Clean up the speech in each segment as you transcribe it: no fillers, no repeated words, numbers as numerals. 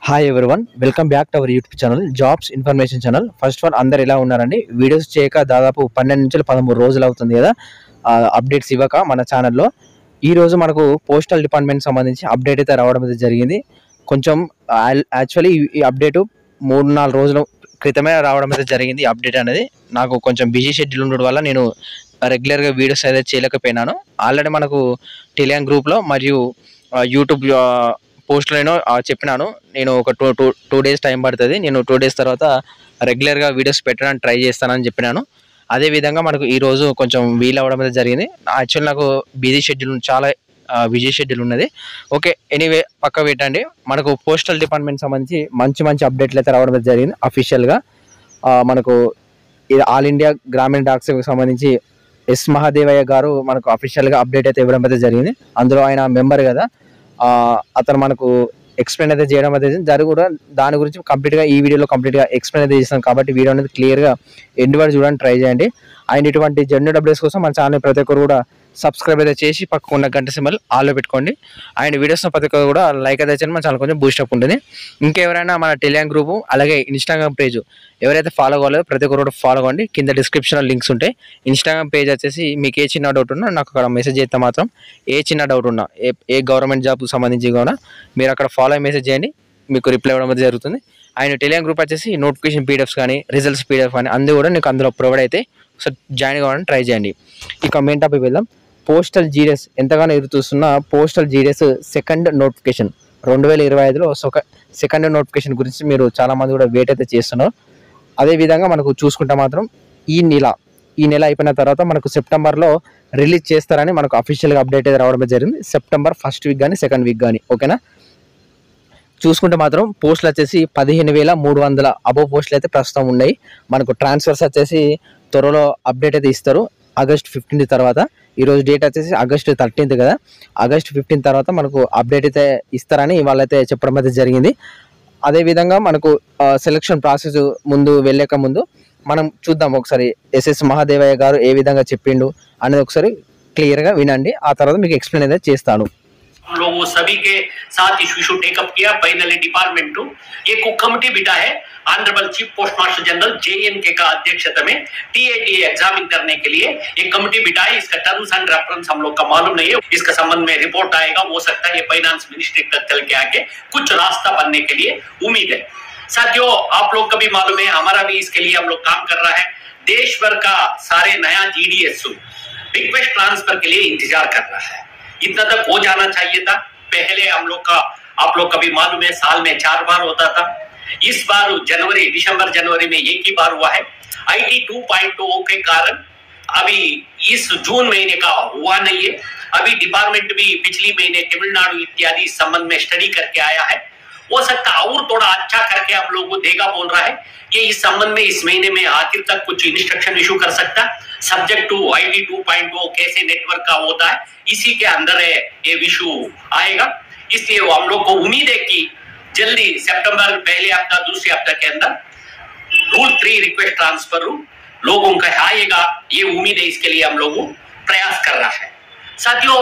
Hi everyone, welcome back to our YouTube channel jobs information channel. First of all అందరు ఎలా ఉన్నారండి? Videos చేయక దాదాపు 12 నుంచి 13 రోజులు అవుతుంది కదా అప్డేట్స్ ఇవ్వక మన ఛానల్లో. ఈరోజు మనకు పోస్టల్ డిపార్ట్మెంట్ సంబంధించి అప్డేట్ అయితే రావడం అయితే జరిగింది. కొంచెం యాక్చువల్లీ ఈ అప్డేట్ 3-4 రోజుల క్రితమే రావడం అయితే జరిగింది. అప్డేట్ అనేది నాకు కొంచెం బిజీ షెడ్యూల్ ఉండడం వల్ల నేను రెగ్యులర్గా వీడియోస్ అయితే చేయలేకపోయినాను. ఆల్రెడీ మనకు టెలిగ్రామ్ గ్రూప్లో మరియు యూట్యూబ్ పోస్ట్లో చెప్పినాను. నేను ఒక టూ డేస్ టైం పడుతుంది, నేను 2 డేస్ తర్వాత రెగ్యులర్గా వీడియోస్ పెట్టడానికి ట్రై చేస్తానని చెప్పినాను. అదేవిధంగా మనకు ఈరోజు కొంచెం వీల్ అవ్వడం అయితే జరిగింది. యాక్చువల్ నాకు చాలా బిజీ షెడ్యూల్ ఉన్నది. ఓకే, ఎనీవే పక్క పెట్టండి. మనకు పోస్టల్ డిపార్ట్మెంట్ సంబంధించి మంచి అప్డేట్లు అయితే రావడం అయితే జరిగింది. అఫీషియల్గా మనకు ఇది ఆల్ ఇండియా గ్రామీణ డాక్స్ సంబంధించి ఎస్ మహాదేవయ్య గారు మనకు అఫీషియల్గా అప్డేట్ అయితే ఇవ్వడం అయితే జరిగింది. అందులో ఆయన మెంబర్ కదా, అతను మనకు ఎక్స్ప్లెయిన్ అయితే చేయడం అయితే కూడా దాని గురించి కంప్లీట్గా ఈ వీడియోలో కంప్లీట్గా ఎక్స్ప్లెయిన్ అయితే చేస్తాను. కాబట్టి వీడియో అనేది క్లియర్గా ఎండ్ వరకు చూడడానికి ట్రై చేయండి. అండ్ ఇటువంటి జెన్యున్ అప్డేట్స్ కోసం మన ఛానల్ ప్రతి ఒక్కరు కూడా సబ్స్క్రైబ్ అయితే చేసి పక్కన ఉన్న గంట సింబల్ ఆల్లో పెట్టుకోండి. అండ్ వీడియోస్ ప్రతి ఒక్కరు కూడా లైక్ అయితే చేయండి, మన ఛానల్ కొంచెం బూస్ట్ అప్ ఉంటుంది. ఇంకెవరైనా మన టెలిగ్రామ్ గ్రూపు అలాగే ఇన్స్టాగ్రామ్ పేజ్ ఎవరైతే ఫాలో కావాలో ప్రతి ఒక్కరు కూడా ఫాలో అవ్వండి. కింద డిస్క్రిప్షన్లో లింక్స్ ఉంటాయి. ఇన్స్టాగ్రామ్ పేజ్ వచ్చేసి మీకు ఏ చిన్న డౌట్ ఉన్నా నాకు అక్కడ మెసేజ్ చేస్తే మాత్రం ఏ చిన్న డౌట్ ఉన్నా ఏ గవర్నమెంట్ జాబ్ సంబంధించి కూడా మీరు అక్కడ ఫాలో అయ్యి మెసేజ్ చేయండి, మీకు రిప్లై ఇవ్వడం అయితే జరుగుతుంది. అండ్ టెలిగ్రామ్ గ్రూప్ వచ్చేసి నోటిఫికేషన్ పీడిఎఫ్స్ కానీ రిజల్ట్స్ పీడిఎఫ్ కానీ అన్నీ కూడా నీకు అందులో ప్రొవైడ్ అయితే ఒకసారి జాయిన్ కావాలని ట్రై చేయండి. ఇక మెయిన్ టాపిక్ వెళ్దాం. పోస్టల్ జీడిఎస్ ఎంతగానో ఎదురుచూస్తున్న పోస్టల్ జీడిఎస్ సెకండ్ నోటిఫికేషన్ 2025లో సెకండ్ నోటిఫికేషన్ గురించి మీరు చాలామంది కూడా వెయిట్ అయితే చేస్తున్నారు. అదేవిధంగా మనకు చూసుకుంటే మాత్రం ఈ నెల అయిపోయిన తర్వాత మనకు సెప్టెంబర్లో రిలీజ్ చేస్తారని మనకు అఫీషియల్గా అప్డేట్ అయితే రావడం జరిగింది. సెప్టెంబర్ 1st వీక్ కానీ 2nd వీక్ కానీ. ఓకేనా, చూసుకుంటే మాత్రం పోస్టులు వచ్చేసి 15,300 అబోవ్ పోస్టులు అయితే ప్రస్తుతం ఉన్నాయి. మనకు ట్రాన్స్ఫర్స్ వచ్చేసి త్వరలో అప్డేట్ అయితే ఇస్తారు ఆగస్ట్ 15 తర్వాత. ఈరోజు డేట్ వచ్చేసి ఆగస్ట్ 13 కదా, ఆగస్ట్ 15 తర్వాత మనకు అప్డేట్ అయితే ఇస్తారని వాళ్ళైతే చెప్పడం అయితే జరిగింది. అదేవిధంగా మనకు సెలక్షన్ ప్రాసెస్ వెళ్ళక ముందు మనం చూద్దాం ఒకసారి ఎస్ఎస్ మహాదేవయ్య గారు ఏ విధంగా చెప్పిండు అనేది ఒకసారి క్లియర్గా వినండి. ఆ తర్వాత మీకు ఎక్స్ప్లెయిన్ అయితే చేస్తాను. हम लोगों सभी के साथ इशू टेकअप किया फाइनली डिपार्टमेंट टू एक कमिटी बिठा है honourable chief post master general JNK का अध्यक्षता में TATA एग्जामिन करने के लिए एक कमिटी बिठा है. इसका टर्म्स एंड रेफरेंस हम लोग का मालूम नहीं है. इसका संबंध में रिपोर्ट आएगा, हो सकता है ये फाइनेंस मिनिस्ट्री तक चल के आके कुछ रास्ता बनने के लिए उम्मीद है. साथियों, आप लोग का भी मालूम है, हमारा भी इसके लिए हम लोग काम कर रहा है. देश भर का सारे नया GDS रिक्वेस्ट ट्रांसफर के लिए इंतजार कर रहा है. इतना तक हो जाना चाहिए था. पहले हम लोग का आप लोग का भी मालूम है साल में 4 बार होता था. इस बार दिसंबर जनवरी में एक ही बार हुआ है. IT 2.0 के कारण अभी इस जून महीने का हुआ नहीं है. अभी डिपार्टमेंट भी पिछली महीने तमिलनाडु इत्यादि संबंध में स्टडी करके आया है. हो सकता और थोड़ा अच्छा करके हम लोग को देगा बोल रहा है कि इस संबंध में इस महीने में आखिर तक कुछ इंस्ट्रक्शन इशू कर सकता है. सब्जेक्ट टू IT 2.0 कैसे नेटवर्क का होता है, इसी के अंदर ये इशू आएगा. इसलिए हम लोग को उम्मीद है कि जल्दी सितंबर पहले हफ्ता दूसरे हफ्ता के अंदर रूल 3 रिक्वेस्ट ट्रांसफर लोगों का आएगा. ये उम्मीद है, इसके लिए हम लोग प्रयास कर रहा है. साथियों,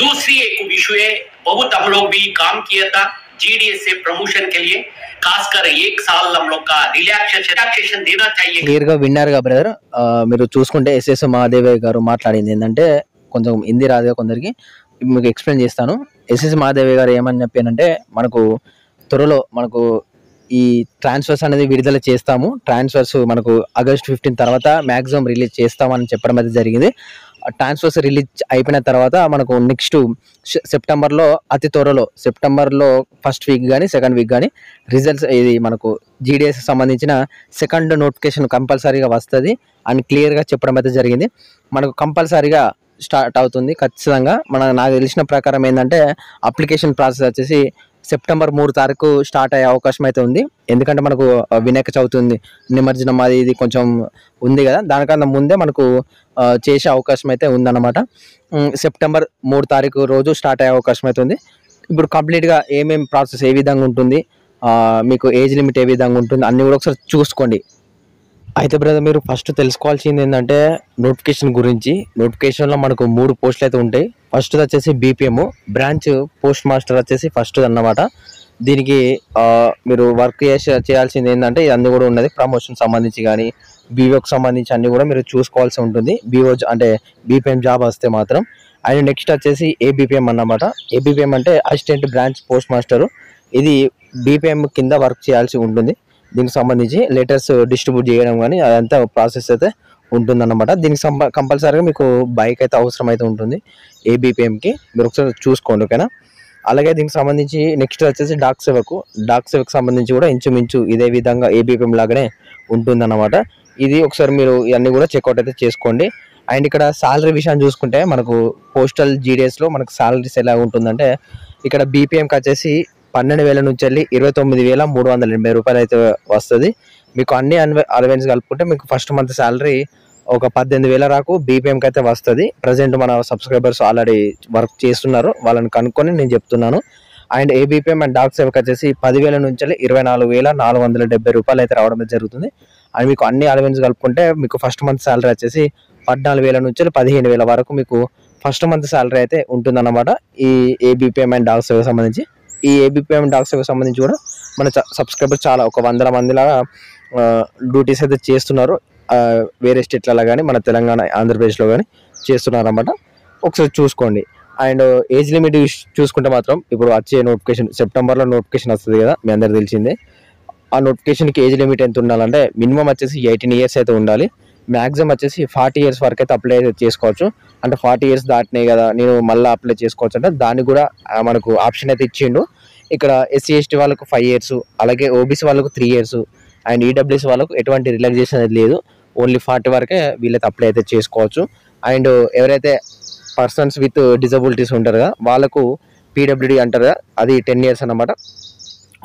दूसरी एक इशू है, बहुत हम लोग भी काम किया था GDS से प्रमोशन के लिए, खासकर 1 साल हम लोग का रिलैक्सेशन देना चाहिए. క్లియర్గా విన్నారుగా బ్రదర్. మీరు చూసుకుంటే ఎస్ఎస్ మహాదేవయ్య గారు మాట్లాడింది ఏంటంటే కొంచెం హిందీ రాదుగా కొందరికి, మీకు ఎక్స్ప్లెయిన్ చేస్తాను. ఎస్ఎస్ మహాదేవయ్య గారు ఏమని చెప్పానంటే మనకు త్వరలో మనకు ఈ ట్రాన్స్ఫర్స్ అనేది విడుదల చేస్తాము, ట్రాన్స్ఫర్స్ మనకు ఆగస్ట్ 15 తర్వాత మ్యాక్సిమం రిలీజ్ చేస్తామని చెప్పడం అయితే జరిగింది. ట్రాన్స్ఫర్స్ రిలీజ్ అయిపోయిన తర్వాత మనకు నెక్స్ట్ సెప్టెంబర్లో అతి త్వరలో సెప్టెంబర్లో 1st వీక్ కానీ 2nd వీక్ కానీ రిజల్ట్స్ ఇది మనకు GDS సంబంధించిన సెకండ్ నోటిఫికేషన్ కంపల్సరీగా వస్తుంది అని క్లియర్గా చెప్పడం అయితే జరిగింది. మనకు కంపల్సరీగా స్టార్ట్ అవుతుంది ఖచ్చితంగా. నాకు తెలిసిన ప్రకారం ఏంటంటే అప్లికేషన్ ప్రాసెస్ వచ్చేసి సెప్టెంబర్ 3 తారీఖు స్టార్ట్ అయ్యే అవకాశం అయితే ఉంది. ఎందుకంటే మనకు వినాయక చవితి ఉంది, నిమజ్జనం అది ఇది కొంచెం ఉంది కదా, దానికన్నా ముందే మనకు చేసే అవకాశం అయితే ఉందన్నమాట. సెప్టెంబర్ 3 తారీఖు రోజు స్టార్ట్ అయ్యే అవకాశం అయితే ఉంది. ఇప్పుడు కంప్లీట్గా ఏమేమి ప్రాసెస్ ఏ విధంగా ఉంటుంది, మీకు ఏజ్ లిమిట్ ఏ విధంగా ఉంటుంది అన్నీ కూడా ఒకసారి చూసుకోండి. అయితే బ్రదర్, మీరు ఫస్ట్ తెలుసుకోవాల్సింది ఏంటంటే నోటిఫికేషన్ గురించి. నోటిఫికేషన్లో మనకు 3 పోస్టులు అయితే ఉంటాయి. ఫస్ట్ వచ్చేసి BPM బ్రాంచ్ పోస్ట్ మాస్టర్ వచ్చేసి ఫస్ట్ అన్నమాట. దీనికి మీరు వర్క్ చేయాల్సింది ఏంటంటే ఇది అన్ని కూడా ఉన్నది, ప్రమోషన్ సంబంధించి కానీ బీఓకి సంబంధించి అన్ని కూడా మీరు చూసుకోవాల్సి ఉంటుంది. బీఓ అంటే బీపీఎం జాబ్ వస్తే మాత్రం. అండ్ నెక్స్ట్ వచ్చేసి ఏబీపీఎం అన్నమాట. ఏబీపీఎం అంటే అసిస్టెంట్ బ్రాంచ్ పోస్ట్ మాస్టరు. ఇది బీపీఎం కింద వర్క్ చేయాల్సి ఉంటుంది. దీనికి సంబంధించి లెటర్స్ డిస్ట్రిబ్యూట్ చేయడం కానీ అదంతా ప్రాసెస్ అయితే ఉంటుందన్నమాట. దీనికి కంపల్సరీగా మీకు బైక్ అయితే అవసరం అయితే ఉంటుంది ఏబీపీఎంకి, మీరు ఒకసారి చూసుకోండి, ఓకేనా. అలాగే దీనికి సంబంధించి నెక్స్ట్ వచ్చేసి డాక్ సేవకు సంబంధించి కూడా ఇంచుమించు ఇదే విధంగా ఏబీపీఎం లాగానే ఉంటుందన్నమాట. ఇది ఒకసారి మీరు ఇవన్నీ కూడా చెక్అవుట్ అయితే చేసుకోండి. అండ్ ఇక్కడ శాలరీ విషయాన్ని చూసుకుంటే మనకు పోస్టల్ జీడిఎస్లో మనకు శాలరీస్ ఎలా ఉంటుందంటే ఇక్కడ బీపీఎంకి వచ్చేసి 12,000 నుంచి వెళ్ళి 29,380 రూపాయలు అయితే వస్తుంది. మీకు అన్ని అలవెన్స్ కలుపుకుంటే మీకు ఫస్ట్ మంత్ శాలరీ ఒక 18,000 రాకు బీపీఎంకి అయితే వస్తుంది. ప్రజెంట్ మన సబ్స్క్రైబర్స్ ఆల్రెడీ వర్క్ చేస్తున్నారు, వాళ్ళని కనుక్కొని నేను చెప్తున్నాను. అండ్ ఏబీపీఎం అండ్ డాక్ సేవకు వచ్చేసి 10,000 నుంచి 24,470 రూపాయలు అయితే రావడం జరుగుతుంది. అండ్ మీకు అన్ని అలవెన్స్ కలుపుకుంటే మీకు ఫస్ట్ మంత్ శాలరీ వచ్చేసి 14,000 నుంచి 15,000 వరకు మీకు ఫస్ట్ మంత్ శాలరీ అయితే ఉంటుందన్నమాట. ఈ ఏబీపీఎం అండ్ డాక్ సేవకు సంబంధించి ఈ ఏబీపీఎం డాక్ సేవకు సంబంధించి కూడా మన సబ్స్క్రైబర్ చాలా ఒక 100 మందిలాగా డ్యూటీస్ అయితే చేస్తున్నారు. వేరే స్టేట్లలో కానీ మన తెలంగాణ ఆంధ్రప్రదేశ్లో కానీ చేస్తున్నారు అన్నమాట. ఒకసారి చూసుకోండి. అండ్ ఏజ్ లిమిట్ చూసుకుంటే మాత్రం ఇప్పుడు వచ్చే నోటిఫికేషన్ సెప్టెంబర్లో నోటిఫికేషన్ వస్తుంది కదా, మీ అందరికి తెలిసిందే. ఆ నోటిఫికేషన్కి ఏజ్ లిమిట్ ఎంత ఉండాలంటే మినిమం వచ్చేసి 18 ఇయర్స్ అయితే ఉండాలి. మ్యాక్సిమం వచ్చేసి 40 ఇయర్స్ వరకు అయితే అప్లై చేసుకోవచ్చు. అంటే 40 ఇయర్స్ దాటినాయి కదా నేను మళ్ళీ అప్లై చేసుకోవచ్చు అంటే దానికి కూడా మనకు ఆప్షన్ అయితే ఇచ్చిండు. ఇక్కడ ఎస్సీ ఎస్టీ వాళ్ళకు 5 ఇయర్స్, అలాగే ఓబీసీ వాళ్ళకు 3 ఇయర్స్, అండ్ ఈడబ్ల్యూఎస్ వాళ్ళకు ఎటువంటి రిలాక్సేషన్ అనేది లేదు. ఓన్లీ 40 వరకే వీళ్ళైతే అప్లై అయితే చేసుకోవచ్చు. అండ్ ఎవరైతే పర్సన్స్ విత్ డిజబిలిటీస్ ఉంటారు కదా వాళ్ళకు పీడబ్ల్యూడీ అంటారు కదా, అది 10 ఇయర్స్ అన్నమాట.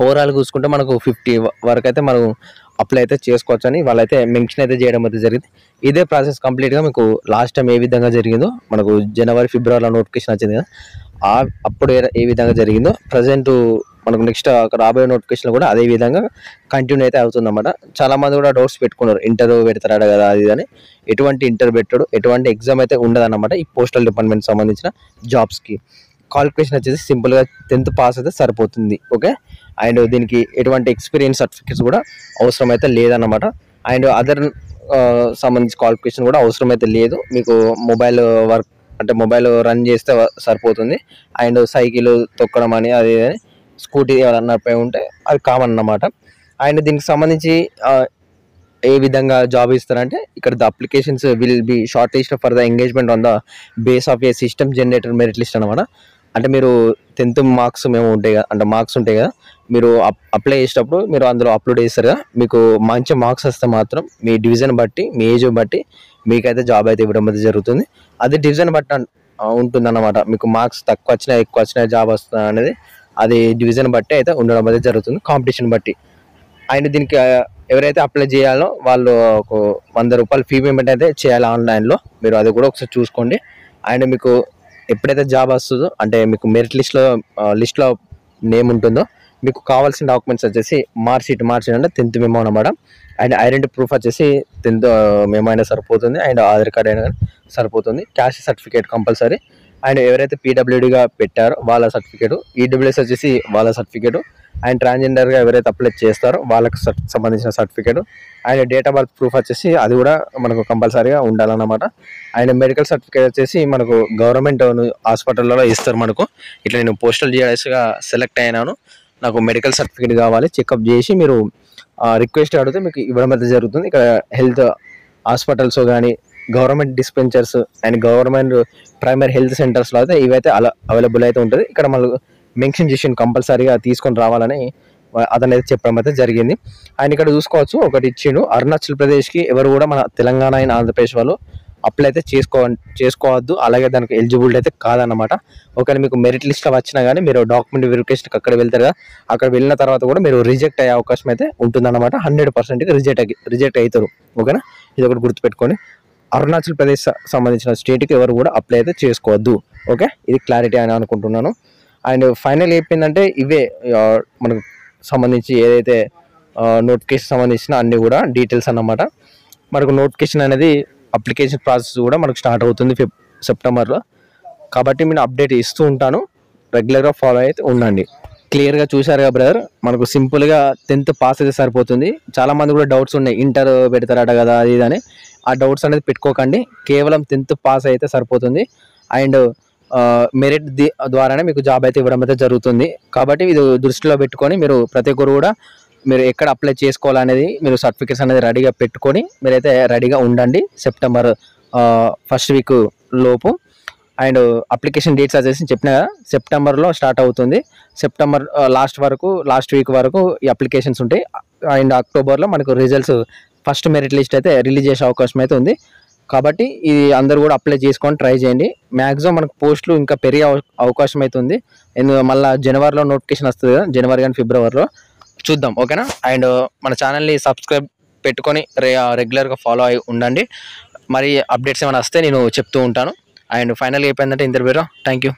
ఓవరాల్ చూసుకుంటే మనకు 50 వరకు అయితే మనం అప్లై అయితే చేసుకోవచ్చు అని వాళ్ళైతే మెన్షన్ అయితే చేయడం అయితే జరిగింది. ఇదే ప్రాసెస్ కంప్లీట్గా మీకు లాస్ట్ టైం ఏ విధంగా జరిగిందో మనకు జనవరి ఫిబ్రవరిలో నోటిఫికేషన్ వచ్చింది కదా, అప్పుడు ఏ విధంగా జరిగిందో ప్రజెంట్ మనకు నెక్స్ట్ రాబోయే నోటిఫికేషన్ కూడా అదే విధంగా కంటిన్యూ అయితే అవుతుందన్నమాట. చాలామంది కూడా డౌట్స్ పెట్టుకున్నారు, ఇంటర్వ్యూ పెడతారా కదా అది అని. ఎటువంటి ఇంటర్వ్యూ పెట్టాడు, ఎటువంటి ఎగ్జామ్ అయితే ఉండదన్నమాట ఈ పోస్టల్ డిపార్ట్మెంట్ సంబంధించిన జాబ్స్కి. క్వాలిఫికేషన్ వచ్చేసి సింపుల్గా 10th పాస్ అయితే సరిపోతుంది, ఓకే. అండ్ దీనికి ఎటువంటి ఎక్స్పీరియన్స్ సర్టిఫికేట్స్ కూడా అవసరం అయితే లేదన్నమాట. అండ్ అదర్ సంబంధించి క్వాలిఫికేషన్ కూడా అవసరం అయితే లేదు. మీకు మొబైల్ వర్క్ అంటే మొబైల్ రన్ చేస్తే సరిపోతుంది. అండ్ సైకిల్ తొక్కడం అని అది స్కూటీ ఎవరన్నపై ఉంటే అది కామన్ అన్నమాట. అండ్ దీనికి సంబంధించి ఏ విధంగా జాబ్ ఇస్తారంటే ఇక్కడ the applications will be short list for the engagement on the base of A system generator merit list అనమాట. అంటే మీరు 10th మార్క్స్ మేము ఉంటాయి కదా, అంటే మార్క్స్ ఉంటాయి కదా, మీరు అప్లై చేసేటప్పుడు మీరు అందులో అప్లోడ్ చేస్తారు కదా, మీకు మంచి మార్క్స్ వస్తే మాత్రం మీ డివిజన్ బట్టి మీ ఏజ్ బట్టి మీకైతే జాబ్ అయితే ఇవ్వడం అయితే జరుగుతుంది. అది డివిజన్ బట్టి ఉంటుందన్నమాట. మీకు మార్క్స్ తక్కువ వచ్చినా ఎక్కువ వచ్చినా జాబ్ వస్తుంది అనేది అది డివిజన్ బట్టి అయితే ఉండడం అయితే జరుగుతుంది, కాంపిటీషన్ బట్టి. అండ్ దీనికి ఎవరైతే అప్లై చేయాలో వాళ్ళు ఒక 100 రూపాయలు ఫీ పేమెంట్ అయితే చేయాలి ఆన్లైన్లో, మీరు అది కూడా ఒకసారి చూసుకోండి. అండ్ మీకు ఎప్పుడైతే జాబ్ వస్తుందో అంటే మీకు మెరిట్ లిస్ట్లో నేమ్ ఉంటుందో మీకు కావాల్సిన డాక్యుమెంట్స్ వచ్చేసి మార్క్షీట్ అంటే 10th మెమో అనమాట. అండ్ ఐడెంటిటీ ప్రూఫ్ వచ్చేసి 10th మెమో అయినా సరిపోతుంది, అండ్ ఆధార్ కార్డ్ అయినా సరిపోతుంది. Caste certificate compulsory. అండ్ ఎవరైతే పీడబ్ల్యూడీగా పెట్టారో వాళ్ళ సర్టిఫికేటు, ఈడబ్ల్యూఎస్ వచ్చేసి వాళ్ళ సర్టిఫికేటు, అండ్ ట్రాన్స్జెండర్గా ఎవరైతే అప్లై చేస్తారో వాళ్ళకి సంబంధించిన certificate. And date of birth proof వచ్చేసి అది కూడా మనకు కంపల్సరీగా ఉండాలన్నమాట. అండ్ మెడికల్ సర్టిఫికేట్ వచ్చేసి మనకు గవర్నమెంట్ హాస్పిటల్లో ఇస్తారు. మనకు ఇట్లా నేను పోస్టల్ జీఎస్గా సెలెక్ట్ అయినాను, నాకు మెడికల్ సర్టిఫికేట్ కావాలి, చెకప్ చేసి మీరు రిక్వెస్ట్ అడిగితే మీకు ఇవ్వడం అయితే జరుగుతుంది. ఇక్కడ హెల్త్ హాస్పిటల్స్ కానీ government dispensers and government primary health సెంటర్స్లో అయితే ఇవైతే అవైలబుల్ అయితే ఉంటుంది. ఇక్కడ మనం మెన్షన్ చేసి కంపల్సరీగా తీసుకొని రావాలని అతను అయితే చెప్పడం అయితే జరిగింది. ఆయన ఇక్కడ చూసుకోవచ్చు ఒకటి ఇచ్చిండు, అరుణాచల్ ప్రదేశ్కి ఎవరు కూడా మన తెలంగాణ అండ్ ఆంధ్రప్రదేశ్ వాళ్ళు అప్లై అయితే చేసుకోవద్దు, అలాగే దానికి ఎలిజిబిలిటీ అయితే కాదన్నమాట. ఒకవేళ మీకు మెరిట్ లిస్ట్లో వచ్చినా కానీ మీరు డాక్యుమెంట్ వెరిఫికేషన్కి అక్కడ వెళ్తారు కదా, అక్కడ వెళ్ళిన తర్వాత కూడా మీరు రిజెక్ట్ అయ్యే అవకాశం అయితే ఉంటుందన్నమాట. 100% రిజెక్ట్ అవుతారు, ఓకేనా. ఇది ఒకటి గుర్తుపెట్టుకొని అరుణాచల్ ప్రదేశ్ సంబంధించిన స్టేట్కి ఎవరు కూడా అప్లై అయితే చేసుకోవద్దు, ఓకే. ఇది క్లారిటీ అని అనుకుంటున్నాను. అండ్ ఫైనల్ అయిపోయిందంటే ఇవే మనకు సంబంధించి ఏదైతే నోటిఫికేషన్ సంబంధించిన అన్నీ కూడా డీటెయిల్స్ అన్నమాట. మనకు నోటిఫికేషన్ అనేది అప్లికేషన్ ప్రాసెస్ కూడా మనకు స్టార్ట్ అవుతుంది సెప్టెంబర్లో. కాబట్టి నేను అప్డేట్ ఇస్తూ ఉంటాను, రెగ్యులర్గా ఫాలో అయితే ఉండండి. క్లియర్గా చూశారుగా బ్రదర్, మనకు సింపుల్గా 10th పాస్ అయితే సరిపోతుంది. చాలామంది కూడా డౌట్స్ ఉన్నాయి, ఇంటర్ పెడతారట కదా అది ఇది అని. ఆ డౌట్స్ అనేది పెట్టుకోకండి, కేవలం 10th పాస్ అయితే సరిపోతుంది. అండ్ మెరిట్ ద్వారానే మీకు జాబ్ అయితే ఇవ్వడం అయితే జరుగుతుంది. కాబట్టి ఇది దృష్టిలో పెట్టుకొని మీరు ప్రతి ఒక్కరు కూడా మీరు ఎక్కడ అప్లై చేసుకోవాలనేది మీరు సర్టిఫికేట్స్ అనేది రెడీగా పెట్టుకొని మీరైతే రెడీగా ఉండండి సెప్టెంబర్ ఫస్ట్ వీక్ లోపు. అండ్ అప్లికేషన్ డేట్స్ వచ్చేసి చెప్పిన కదా, సెప్టెంబర్లో స్టార్ట్ అవుతుంది. సెప్టెంబర్ లాస్ట్ వీక్ వరకు ఈ అప్లికేషన్స్ ఉంటాయి. అండ్ అక్టోబర్లో మనకు రిజల్ట్స్ ఫస్ట్ మెరిట్ లిస్ట్ అయితే రిలీజ్ చేసే అవకాశం అయితే ఉంది. కాబట్టి ఇది అందరూ కూడా అప్లై చేసుకొని ట్రై చేయండి. మ్యాక్సిమం మనకు పోస్టులు ఇంకా పెరిగే అవకాశం అయితే ఉంది. మళ్ళీ జనవరిలో నోటిఫికేషన్ వస్తుంది కదా, జనవరి కానీ ఫిబ్రవరిలో చూద్దాం. ఓకేనా? అండ్ మన ఛానల్ని సబ్స్క్రైబ్ పెట్టుకొని రెగ్యులర్గా ఫాలో అయి ఉండండి. మరి అప్డేట్స్ ఏమైనా వస్తే నేను చెప్తూ ఉంటాను. అండ్ ఫైనల్గా అయిపోయిందంటే ఇంటర్వ్యూలో థ్యాంక్ యూ.